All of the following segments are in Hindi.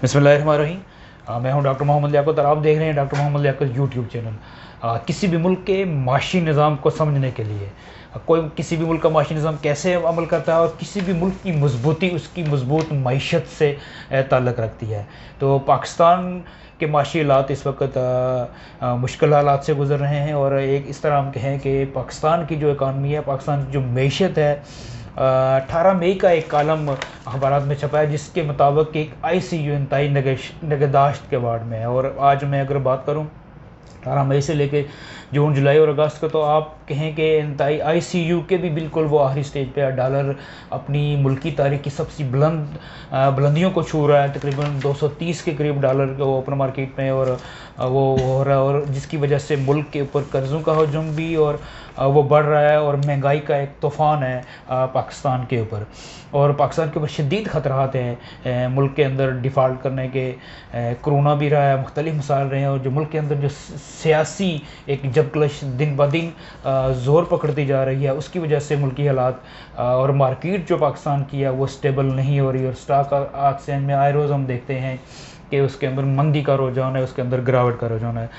बिस्मिल्लाहिर्रहमानिर्रहीम। मैं हूं डॉक्टर मोहम्मद लियाकत और आप देख रहे हैं doctor Mohammad Liyaqat YouTube channel. किसी भी मुल्क के माशी निज़ाम को समझने के लिए कोई किसी भी मुल्क का माशी निज़ाम कैसे अमल करता है और किसी भी मुल्क की मजबूती उसकी मजबूत मईशत से ताल्लुक़ रखती है। तो पाकिस्तान के माशी हालात इस वक्त मुश्किल हालात से गुज़र रहे हैं और एक इस तरह हम कहें कि पाकिस्तान की जो इकानमी है, पाकिस्तान की जो मईशत है, 18 मई का एक कालम अखबारात में छपा है जिसके मुताबिक एक ICU इंतहाई निगहदाश्त के वार्ड में है। और आज मैं अगर बात करूं 18 मई से लेके जून, जुलाई और अगस्त का, तो आप कहें कि इंतहाई ICU के भी बिल्कुल वो आखिरी स्टेज पे है। डॉलर अपनी मुल्की तारीख की सबसे बुलंदियों को छू रहा है। तकरीबन 230 के करीब डॉलर वो ओपन मार्केट में और वो हो रहा है, और जिसकी वजह से मुल्क के ऊपर कर्ज़ों का हजम भी और वो बढ़ रहा है और महंगाई का एक तूफ़ान है पाकिस्तान के ऊपर। और पाकिस्तान के ऊपर शदीद ख़तरात हैं मुल्क के अंदर डिफ़ॉल्ट करने के। कोरोना भी रहा है, मुख्तलिफ मसाइल रहे हैं, और जो मुल्क के अंदर जो सियासी एक जबकलश दिन ब दिन ज़ोर पकड़ती जा रही है, उसकी वजह से मुल्की हालात और मार्केट जो पाकिस्तान की है वो स्टेबल नहीं हो रही। और स्टॉक एक्सचेंज में आए रोज़ हम देखते हैं कि उसके अंदर मंदी का रुझान है, उसके अंदर गिरावट का रुझान है।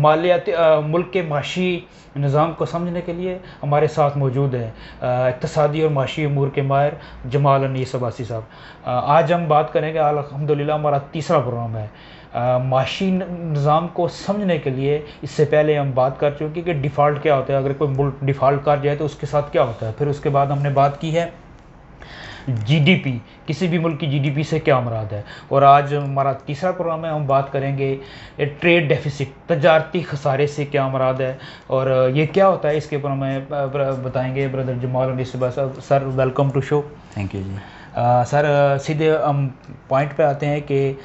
मालियाती मुल्क के माशी निज़ाम को समझने के लिए हमारे साथ मौजूद हैं इक़्तिसादी और माशी अमूर के माहिर जमाल अनीस अब्बासी साहब। आज हम बात करेंगे, अल्हम्दुलिल्लाह हमारा तीसरा प्रोग्राम है माशी निज़ाम को समझने के लिए। इससे पहले हम बात कर चुके कि डिफ़ॉल्ट क्या होता है, अगर कोई मुल्क डिफ़ॉल्ट कर जाए तो उसके साथ क्या होता है। फिर उसके बाद हमने बात की है GDP, किसी भी मुल्क की GDP से क्या मुराद है। और आज हमारा तीसरा प्रोग्राम है, हम बात करेंगे ट्रेड डेफिसिट, तजारती खसारे से क्या मुराद है और ये क्या होता है। इसके ऊपर हमें बताएंगे brother Jamal Anees sahab. Sir welcome to show. Thank you ji. Sir सीधे हम पॉइंट पे आते हैं कि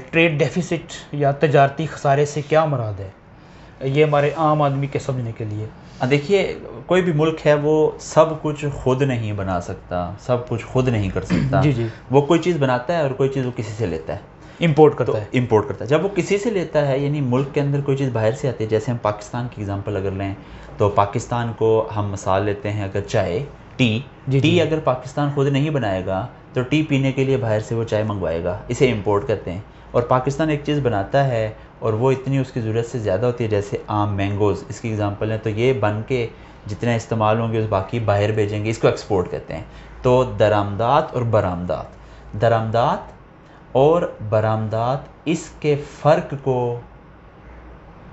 ट्रेड डेफिसिट या तजारती खसारे से क्या मुराद है, ये हमारे आम आदमी के समझने के लिए। देखिए, कोई भी मुल्क है वो सब कुछ खुद नहीं बना सकता, सब कुछ खुद नहीं कर सकता। जी जी। वो कोई चीज़ बनाता है और कोई चीज़ वो किसी से लेता है, इंपोर्ट करता है। इंपोर्ट करता है। जब वो किसी से लेता है, यानी मुल्क के अंदर कोई चीज़ बाहर से आती है, जैसे हम पाकिस्तान की एग्जांपल अगर लें तो पाकिस्तान को हम मिसाल लेते हैं, अगर चाय, टी अगर पाकिस्तान खुद नहीं बनाएगा तो टी पीने के लिए बाहर से वो चाय मंगवाएगा, इसे इंपोर्ट करते हैं। और पाकिस्तान एक चीज़ बनाता है और वो इतनी उसकी ज़रूरत से ज़्यादा होती है, जैसे आम, मैंगोज़ इसकी एग्जांपल है, तो ये बन के जितने इस्तेमाल होंगे उस बाकी बाहर भेजेंगे, इसको एक्सपोर्ट कहते हैं। तो दरामदात और बरामदात इसके फ़र्क को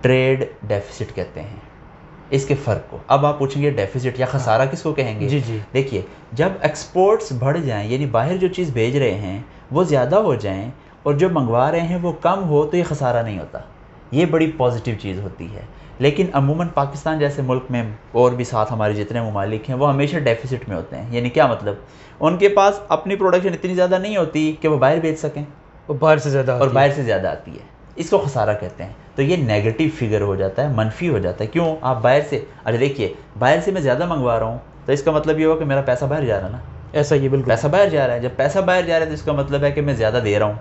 ट्रेड डेफिसिट कहते हैं, इसके फ़र्क को। अब आप पूछेंगे डेफिसिट या खसारा किसको कहेंगे। जी जी। देखिए, जब एक्सपोर्ट्स बढ़ जाएं, यानी बाहर जो चीज़ भेज रहे हैं वो ज़्यादा हो जाएं और जो मंगवा रहे हैं वो कम हो, तो ये खसारा नहीं होता, ये बड़ी पॉजिटिव चीज़ होती है। लेकिन अमूमन पाकिस्तान जैसे मुल्क में और भी साथ हमारे जितने ममालिक हैं वो हमेशा डेफिसिट में होते हैं। यानी क्या मतलब, उनके पास अपनी प्रोडक्शन इतनी ज़्यादा नहीं होती कि वो बाहर बेच सकें, वो बाहर से ज़्यादा आती है, इसको खसारा कहते हैं। तो ये नेगेटिव फिगर हो जाता है, मनफी हो जाता है। क्यों? आप बाहर से, अरे देखिए, बाहर से मैं ज़्यादा मंगवा रहा हूँ तो इसका मतलब ये हुआ कि मेरा पैसा बाहर जा रहा है ना। ऐसा ही बिल्कुल, पैसा बाहर जा रहा है। जब पैसा बाहर जा रहा है तो इसका मतलब है कि मैं ज़्यादा दे रहा हूँ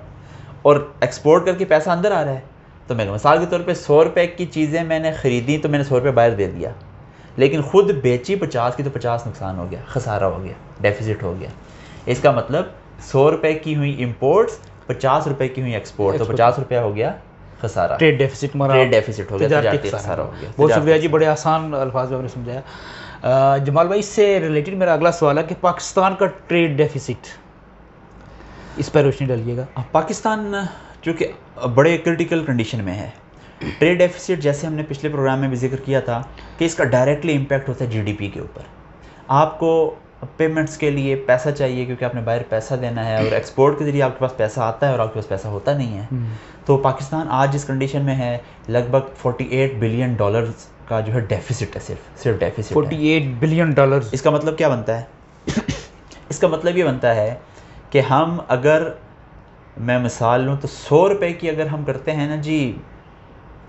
और एक्सपोर्ट करके पैसा अंदर आ रहा है। तो मैं मिसाल के तौर पे 100 रुपये की चीज़ें मैंने ख़रीदी तो मैंने 100 रुपये बाहर दे दिया, लेकिन ख़ुद बेची 50 की, तो 50 नुकसान हो गया, खसारा हो गया, डेफिसिट हो गया। इसका मतलब 100 रुपये की हुई इम्पोर्ट्स, 50 रुपये की हुई एक्सपोर्ट, तो 50 रुपया हो गया खसारा, ट्रेड डेफिसिट हो गया, तजारती खसारा हो गया। बहुत शुक्रिया जी, बड़े आसान अल्फाज में आपने समझाया। जमाल भाई, इससे रिलेटेड मेरा अगला सवाल है कि पाकिस्तान का ट्रेड डेफिसिट, इस पर रोशनी डालिएगा। पाकिस्तान चूँकि बड़े क्रिटिकल कंडीशन में है, ट्रेड डेफिसिट जैसे हमने पिछले प्रोग्राम में भी जिक्र किया था कि इसका डायरेक्टली इम्पैक्ट होता है GDP के ऊपर। आपको पेमेंट्स के लिए पैसा चाहिए क्योंकि आपने बाहर पैसा देना है, और एक्सपोर्ट के ज़रिए आपके पास पैसा आता है और आपके पास पैसा होता नहीं है। तो पाकिस्तान आज जिस कंडीशन में है, लगभग $48 बिलियन का जो है डेफिसिट है, सिर्फ डेफिसिट 48 बिलियन डॉलर। इसका मतलब क्या बनता है? इसका मतलब ये बनता है कि हम, अगर मैं मिसाल लूँ तो 100 रुपये की अगर हम करते हैं ना जी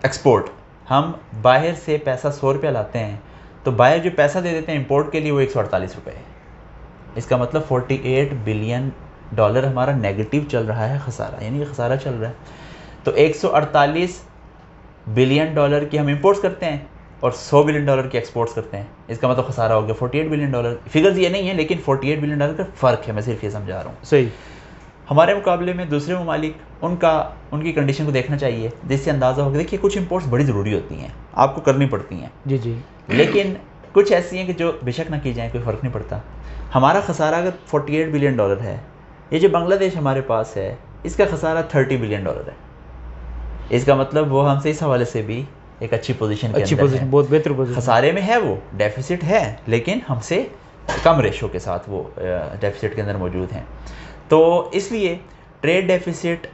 एक्सपोर्ट, हम बाहर से पैसा 100 रुपया लाते हैं, तो बाहर जो पैसा दे देते हैं इंपोर्ट के लिए वो 148 रुपये है। इसका मतलब $48 बिलियन हमारा नेगेटिव चल रहा है, खसारा, यानी खसारा चल रहा है। तो 148 बिलियन की हम इंपोर्ट्स करते हैं और $100 बिलियन की एक्सपोर्ट्स करते हैं, इसका मतलब खसारा हो गया $48 बिलियन। फिगर्स ये नहीं है, लेकिन $48 बिलियन का फ़र्क है, मैं सिर्फ ये समझा रहा हूँ। सही। हमारे मुकाबले में दूसरे ममालिक उनकी कंडीशन को देखना चाहिए, जिससे अंदाज़ा होगा। देखिए कुछ इंपोर्ट्स बड़ी ज़रूरी होती हैं, आपको करनी पड़ती हैं जी जी, लेकिन कुछ ऐसी हैं कि जो बेशक ना की जाए कोई फ़र्क नहीं पड़ता। हमारा खसारा अगर 48 बिलियन डॉलर है, ये जो बांग्लादेश हमारे पास है इसका खसारा 30 बिलियन डॉलर है। इसका मतलब वो हमसे इस हवाले से भी एक अच्छी पोजीशन के अंदर है, बहुत बेहतर पोजीशन, खसारे में है, वो डेफिसिट है लेकिन हमसे कम रेशो के साथ वो डेफिसिट के अंदर मौजूद हैं। तो इसलिए ट्रेड डेफिसिट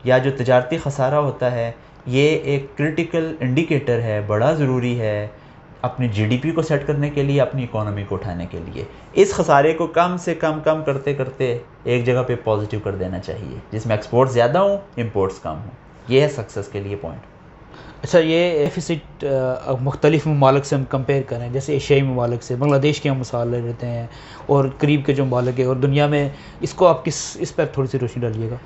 या जो तजारती खसारा होता है ये एक क्रिटिकल इंडिकेटर है, बड़ा ज़रूरी है अपनी जीडीपी को सेट करने के लिए, अपनी इकोनॉमी को उठाने के लिए। इस खसारे को कम से कम करते करते एक जगह पे पॉजिटिव कर देना चाहिए, जिसमें एक्सपोर्ट ज़्यादा हों, इंपोर्ट्स कम हों। ये है सक्सेस के लिए पॉइंट। अच्छा, ये डेफिसिट मुख्तलिफ ममालिक से हम कंपेयर करें, जैसे एशियाई ममालिक से, बांग्लादेश की हम मिसाल ले लेते हैं और करीब के जो ममालिक है और दुनिया में, इसको आप इस पर थोड़ी सी रोशनी डालिएगा।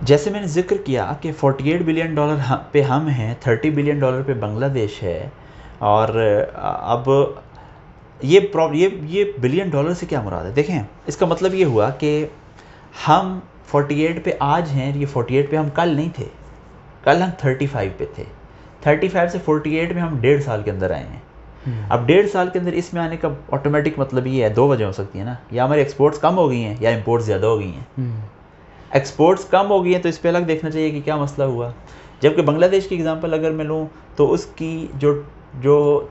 जैसे मैंने जिक्र किया कि 48 बिलियन डॉलर पे हम हैं, 30 बिलियन डॉलर पे बांग्लादेश है। और अब ये बिलियन डॉलर से क्या मुराद है? देखें, इसका मतलब ये हुआ कि हम 48 पे आज हैं, ये 48 पे हम कल नहीं थे, कल हम 35 पे थे। 35 से 48 में हम 1.5 साल के अंदर आए हैं। अब 1.5 साल के अंदर इसमें आने का ऑटोमेटिक मतलब ये है, दो वजह हो सकती है ना, या हमारी एक्सपोर्ट्स कम हो गई हैं या इंपोर्ट्स ज़्यादा हो गई हैं। एक्सपोर्ट्स कम हो गई हैं तो इस पर अलग देखना चाहिए कि क्या मसला हुआ। जबकि बांग्लादेश की एग्जांपल अगर मैं लूँ तो उसकी जो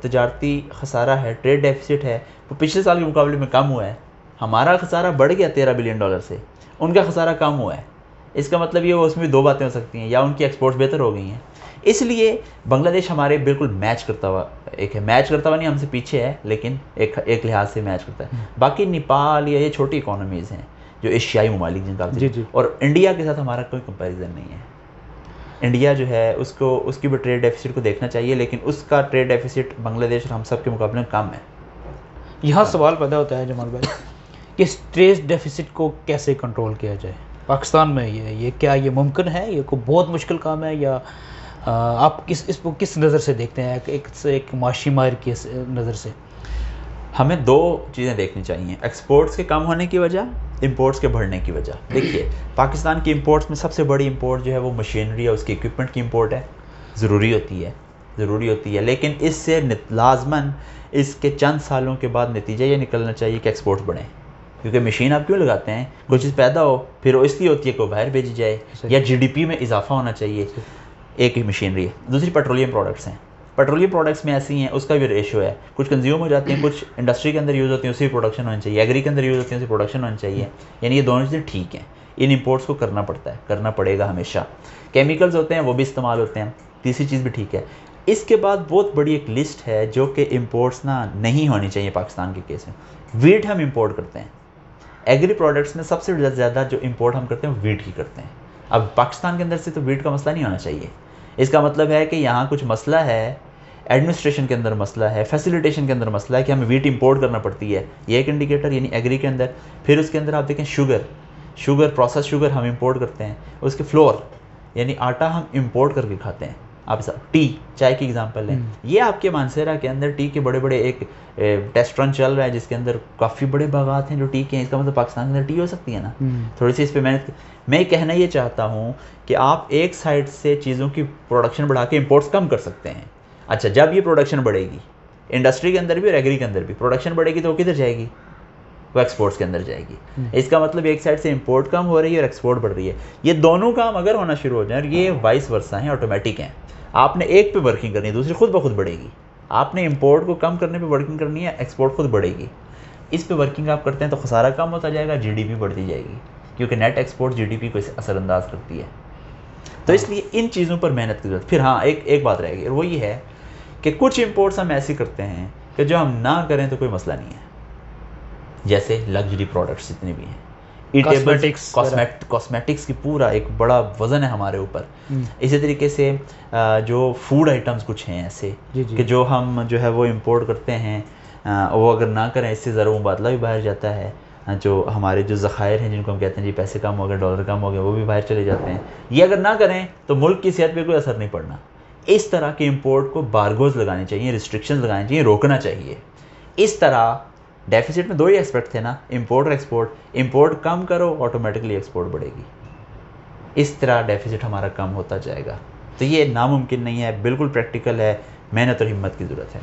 तजारती खसारा है, ट्रेड डेफिसिट है, वो पिछले साल के मुकाबले में कम हुआ है। हमारा खसारा बढ़ गया 13 बिलियन डॉलर से, उनका खसारा कम हुआ है। इसका मतलब ये उसमें भी दो बातें हो सकती हैं, या उनकी एक्सपोर्ट्स बेहतर हो गई हैं। इसलिए बांग्लादेश हमारे बिल्कुल मैच करता हुआ नहीं, हमसे पीछे है लेकिन एक लिहाज से मैच करता है। बाकी नेपाल या ये छोटी इकोनॉमीज़ हैं जो एशियाई ममालिक जिनका जी, और इंडिया के साथ हमारा कोई कंपैरिजन नहीं है। इंडिया जो है उसकी भी ट्रेड डेफिसिट को देखना चाहिए, लेकिन उसका ट्रेड डेफिसिट बांग्लादेश और हम सब के मुकाबले में कम है। यहाँ सवाल पैदा होता है जमाल भाई कि इस ट्रेड डेफिसिट को कैसे कंट्रोल किया जाए पाकिस्तान में? ये क्या ये मुमकिन है? ये कोई बहुत मुश्किल काम है, या आप इसको किस नज़र से देखते हैं, एक माशी माहिर की नज़र से? हमें दो चीज़ें देखनी चाहिए, एक्सपोर्ट्स के कम होने की वजह, इंपोर्ट्स के बढ़ने की वजह। देखिए, पाकिस्तान की इंपोर्ट्स में सबसे बड़ी इंपोर्ट जो है वो मशीनरी और उसकी इक्विपमेंट की इंपोर्ट है। ज़रूरी होती है, लेकिन इससे लाजमन इसके चंद सालों के बाद नतीजा ये निकलना चाहिए कि एक्सपोर्ट्स बढ़ें। क्योंकि मशीन आप क्यों लगाते हैं? कोई चीज़ पैदा हो, फिर वो इसलिए होती है कि बाहर भेजी जाए, या जीडीपी में इजाफा होना चाहिए। एक ही मशीनरी है। दूसरी पेट्रोलियम प्रोडक्ट्स हैं। पेट्रोलियम प्रोडक्ट्स में ऐसी हैं, उसका भी रेशो है, कुछ कंज्यूम हो जाती हैं, कुछ इंडस्ट्री के अंदर यूज़ होती हैं, उसी प्रोडक्शन होनी चाहिए, एग्री के अंदर यूज़ होती हैं, उसी प्रोडक्शन होनी चाहिए। यानी ये दोनों चीज़ें ठीक हैं। इन इंपोर्ट्स को करना पड़ेगा हमेशा। केमिकल्स होते हैं वो भी इस्तेमाल होते हैं, तीसरी चीज़ भी ठीक है। इसके बाद बहुत बड़ी एक लिस्ट है जो कि इंपोर्ट्स ना नहीं होनी चाहिए पाकिस्तान के केस में। वीट हम इंपोर्ट करते हैं, एग्री प्रोडक्ट्स में सबसे ज़्यादा जो इंपोर्ट हम करते हैं वीट की करते हैं। अब पाकिस्तान के अंदर से तो वीट का मसला नहीं होना चाहिए। इसका मतलब है कि यहाँ कुछ मसला है, एडमिनिस्ट्रेशन के अंदर मसला है, फैसिलिटेशन के अंदर मसला है कि हमें वीट इंपोर्ट करना पड़ती है। ये एक इंडिकेटर यानी एग्री के अंदर। फिर उसके अंदर आप देखें शुगर प्रोसेस शुगर हम इंपोर्ट करते हैं, उसके फ्लोर यानी आटा हम इंपोर्ट करके खाते हैं। आप टी चाय की एग्जांपल लें, ये आपके मानसेरा के अंदर टी के बड़े बड़े एक टेस्ट रन चल रहा है जिसके अंदर काफ़ी बड़े बागात हैं जो टी के हैं। इसका मतलब पाकिस्तान के अंदर टी हो सकती है ना। थोड़ी सी इस पर मैं कहना ये चाहता हूँ कि आप एक साइड से चीज़ों की प्रोडक्शन बढ़ा के इंपोर्ट्स कम कर सकते हैं। अच्छा, जब ये प्रोडक्शन बढ़ेगी, इंडस्ट्री के अंदर भी और एग्री के अंदर भी प्रोडक्शन बढ़ेगी, तो वो किधर जाएगी? वो एक्सपोर्ट्स के अंदर जाएगी। इसका मतलब एक साइड से इंपोर्ट कम हो रही है और एक्सपोर्ट बढ़ रही है। ये दोनों काम अगर होना शुरू हो जाए, और ये वाइस वर्सा हैं, ऑटोमेटिक हैं। आपने एक पे वर्किंग करनी है, दूसरी खुद ब खुद बढ़ेगी। आपने इंपोर्ट को कम करने पे वर्किंग करनी है, एक्सपोर्ट खुद बढ़ेगी। इस पे वर्किंग आप करते हैं तो खसारा कम होता जाएगा, जीडीपी बढ़ती जाएगी, क्योंकि नेट एक्सपोर्ट जीडीपी को असरअंदाज करती है। तो इसलिए इन चीज़ों पर मेहनत की जरूरत। फिर हाँ, एक बात रहेगी, और वो ये है कि कुछ इंपोर्ट्स हम ऐसे करते हैं कि जो हम ना करें तो कोई मसला नहीं है। जैसे लग्जरी प्रोडक्ट्स जितने भी हैं, कॉस्मेटिक्स की पूरा एक बड़ा वज़न है हमारे ऊपर। इसी तरीके से जो फूड आइटम्स कुछ हैं ऐसे कि जो हम जो है वो इंपोर्ट करते हैं, वो अगर ना करें इससे ज़रा मुबादला भी बाहर जाता है। जो हमारे जो ज़खायर हैं जिनको हम कहते हैं जी पैसे कम हो गए, डॉलर कम हो गए, वो भी बाहर चले जाते हैं। ये अगर ना करें तो मुल्क की सेहत पे कोई असर नहीं पड़ना। इस तरह के इंपोर्ट को बारगोज लगाने चाहिए, रिस्ट्रिक्शंस लगाने चाहिए, रोकना चाहिए। इस तरह डेफिसिट में दो ही एस्पेक्ट थे ना, इंपोर्ट और एक्सपोर्ट। इंपोर्ट कम करो, ऑटोमेटिकली एक्सपोर्ट बढ़ेगी। इस तरह डेफिसिट हमारा कम होता जाएगा। तो ये नामुमकिन नहीं है, बिल्कुल प्रैक्टिकल है, मेहनत और हिम्मत की ज़रूरत है।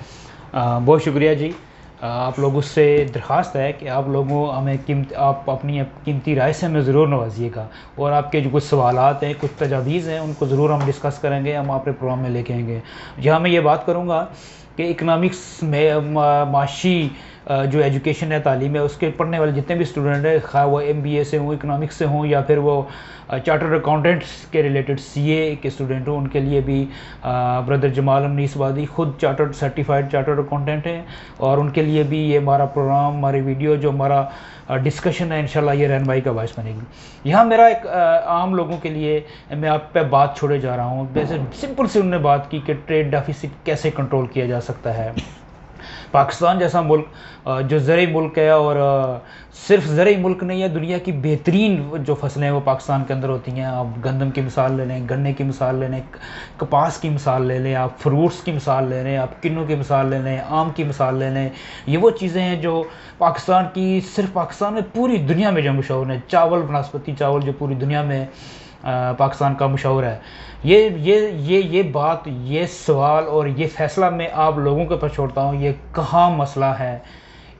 बहुत शुक्रिया जी। आप लोगों से दरख्वास्त है कि आप लोगों हमें आप अपनी कीमती राय से हमें ज़रूर नवाजिएगा, और आपके जो कुछ सवालात हैं, कुछ तजावीज़ हैं, उनको ज़रूर हम डिस्कस करेंगे, हम अपने प्रोग्राम में लेके आएंगे। जहाँ मैं ये बात करूँगा कि इकनॉमिक्स में माशी जो एजुकेशन है, तालीम है, उसके पढ़ने वाले जितने भी स्टूडेंट हैं, खा वो MBA से हों, इकनॉमिक्स से हों, या फिर वो चार्टर्ड अकाउंटेंट्स के रिलेटेड CA के स्टूडेंट हों, उनके लिए भी ब्रदर जमाल अनीस वादी खुद चार्टर्ड सर्टिफाइड चार्टर्ड अकाउंटेंट हैं, और उनके लिए भी ये हमारा प्रोग्राम, हमारी वीडियो जो हमारा डिस्कशन है, इंशाल्लाह ये रहनुमाई का बायस बनेगी। यहाँ मेरा एक आम लोगों के लिए मैं आप पे बात छोड़े जा रहा हूँ। वैसे सिंपल से उन्होंने बात की कि ट्रेड डेफिसिट कैसे कंट्रोल किया जा सकता है। पाकिस्तान जैसा मुल्क जो ज़रूरी मुल्क है, और सिर्फ ज़रूरी मुल्क नहीं है, दुनिया की बेहतरीन जो फसलें हैं वो पाकिस्तान के अंदर होती हैं। आप गंदम की मिसाल ले लें, गन्ने की मिसाल ले लें, कपास की मिसाल ले लें, आप फ्रूट्स की मिसाल ले लें, आप किन्नू की मिसाल ले लें, आम की मिसाल ले लें। ये वो चीज़ें हैं जो पाकिस्तान की, सिर्फ पाकिस्तान में, पूरी दुनिया में जो मशहूर है। चावल, बनस्पति चावल जो पूरी दुनिया में पाकिस्तान का मशहूर है। ये बात, ये सवाल और ये फ़ैसला मैं आप लोगों के पास छोड़ता हूँ। ये कहाँ मसला है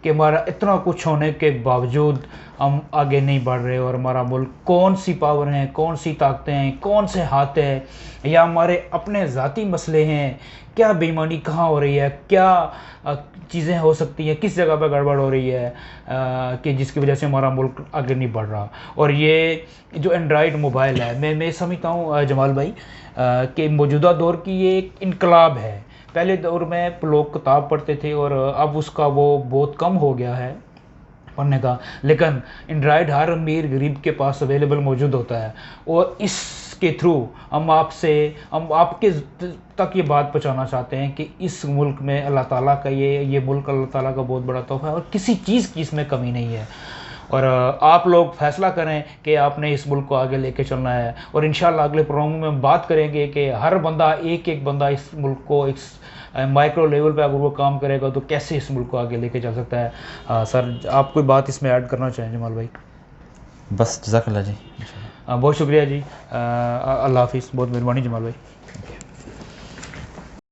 कि हमारा इतना कुछ होने के बावजूद हम आगे नहीं बढ़ रहे, और हमारा मुल्क, कौन सी पावर हैं, कौन सी ताकतें हैं, कौन से हाथ हैं, या हमारे अपने ज़ाती मसले हैं, क्या बेईमानी कहाँ हो रही है, क्या चीज़ें हो सकती हैं, किस जगह पर गड़बड़ हो रही है कि जिसकी वजह से हमारा मुल्क आगे नहीं बढ़ रहा। और ये जो एंड्रॉयड मोबाइल है, मैं समझता हूँ जमाल भाई कि मौजूदा दौर की ये एक इनकलाब है। पहले दौर में लोग किताब पढ़ते थे, और अब उसका वो बहुत कम हो गया है पढ़ने का, लेकिन एंड्रॉयड हर अमीर गरीब के पास अवेलेबल मौजूद होता है। और इसके थ्रू हम आपके तक ये बात पहुंचाना चाहते हैं कि इस मुल्क में अल्लाह ताला का ये मुल्क अल्लाह ताला का बहुत बड़ा तोहफा है, और किसी चीज़ की इसमें कमी नहीं है। और आप लोग फैसला करें कि आपने इस मुल्क को आगे लेके चलना है। और इंशाल्लाह अगले प्रोग्राम में हम बात करेंगे कि हर बंदा, एक बंदा इस मुल्क को इस माइक्रो लेवल पे अगर वो काम करेगा तो कैसे इस मुल्क को आगे लेके चल सकता है। सर, आप कोई बात इसमें ऐड करना चाहें जमाल भाई? बस जज़ाकल्लाह जी। बहुत शुक्रिया जी। अल्लाह हाफिज़। बहुत मेहरबानी जमाल भाई।